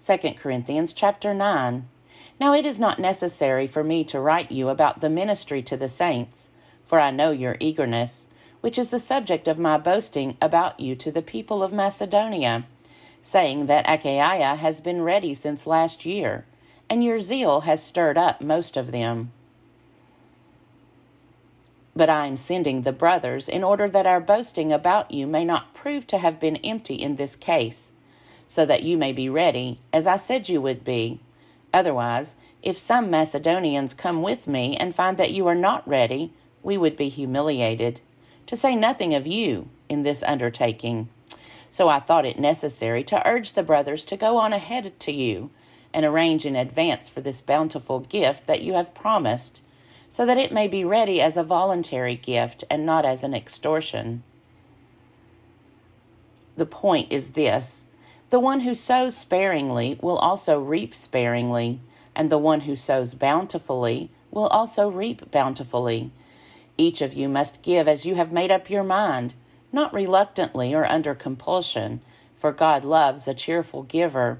2 Corinthians chapter 9. Now it is not necessary for me to write you about the ministry to the saints, for I know your eagerness, which is the subject of my boasting about you to the people of Macedonia, saying that Achaia has been ready since last year, and your zeal has stirred up most of them. But I am sending the brothers in order that our boasting about you may not prove to have been empty in this case, so that you may be ready, as I said you would be. Otherwise, if some Macedonians come with me and find that you are not ready, we would be humiliated, to say nothing of you, in this undertaking. So I thought it necessary to urge the brothers to go on ahead to you, and arrange in advance for this bountiful gift that you have promised, so that it may be ready as a voluntary gift and not as an extortion. The point is this: the one who sows sparingly will also reap sparingly, and the one who sows bountifully will also reap bountifully. Each of you must give as you have made up your mind, not reluctantly or under compulsion, for God loves a cheerful giver.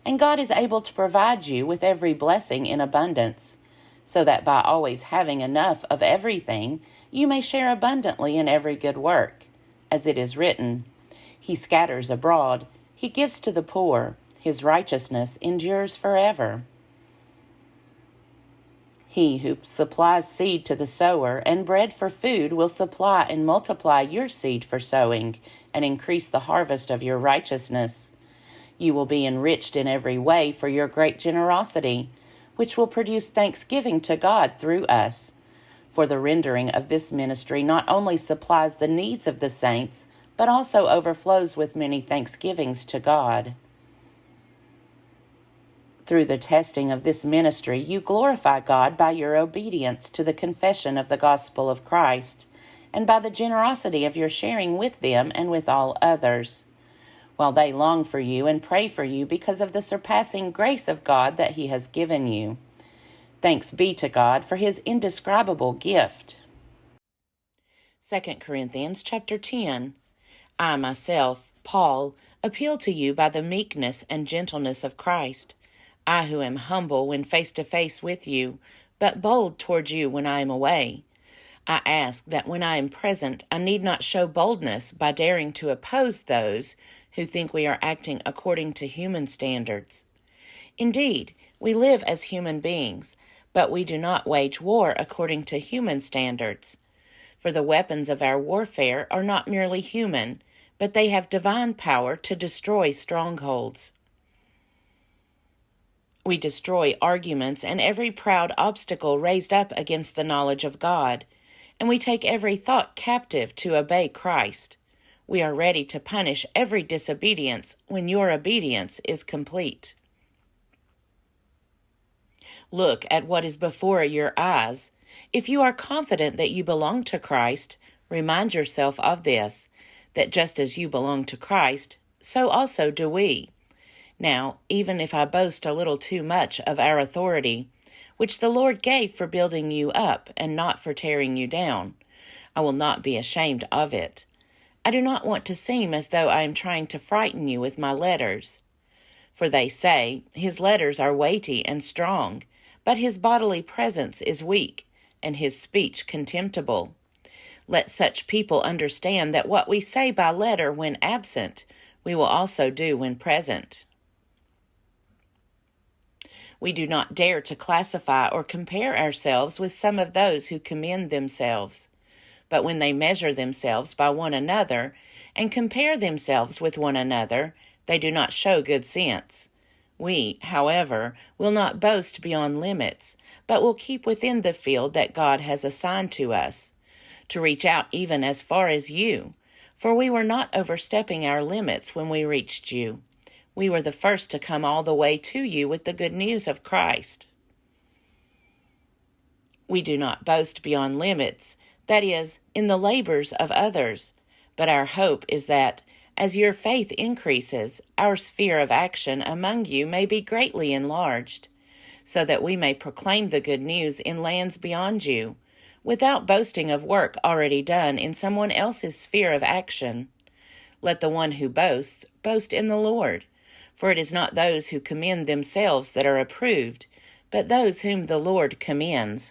And God is able to provide you with every blessing in abundance, so that by always having enough of everything, you may share abundantly in every good work. As it is written, He scatters abroad, He gives to the poor, His righteousness endures forever. He who supplies seed to the sower and bread for food will supply and multiply your seed for sowing, and increase the harvest of your righteousness. You will be enriched in every way for your great generosity, which will produce thanksgiving to God through us. For the rendering of this ministry not only supplies the needs of the saints, but also overflows with many thanksgivings to God. Through the testing of this ministry, you glorify God by your obedience to the confession of the gospel of Christ, and by the generosity of your sharing with them and with all others, while they long for you and pray for you because of the surpassing grace of God that He has given you. Thanks be to God for His indescribable gift. 2 Corinthians chapter 10. I myself, Paul, appeal to you by the meekness and gentleness of Christ. I who am humble when face to face with you, but bold toward you when I am away. I ask that when I am present, I need not show boldness by daring to oppose those who think we are acting according to human standards. Indeed, we live as human beings, but we do not wage war according to human standards. For the weapons of our warfare are not merely human, but they have divine power to destroy strongholds. We destroy arguments and every proud obstacle raised up against the knowledge of God, and we take every thought captive to obey Christ. We are ready to punish every disobedience when your obedience is complete. Look at what is before your eyes. If you are confident that you belong to Christ, remind yourself of this, that just as you belong to Christ, so also do we. Now, even if I boast a little too much of our authority, which the Lord gave for building you up and not for tearing you down, I will not be ashamed of it. I do not want to seem as though I am trying to frighten you with my letters. For they say, his letters are weighty and strong, but his bodily presence is weak, and his speech contemptible. Let such people understand that what we say by letter when absent, we will also do when present. We do not dare to classify or compare ourselves with some of those who commend themselves. But when they measure themselves by one another and compare themselves with one another, they do not show good sense. We, however, will not boast beyond limits, but will keep within the field that God has assigned to us, to reach out even as far as you, for we were not overstepping our limits when we reached you. We were the first to come all the way to you with the good news of Christ. We do not boast beyond limits, that is, in the labors of others, but our hope is that, as your faith increases, our sphere of action among you may be greatly enlarged, so that we may proclaim the good news in lands beyond you, without boasting of work already done in someone else's sphere of action. Let the one who boasts boast in the Lord. For it is not those who commend themselves that are approved, but those whom the Lord commends.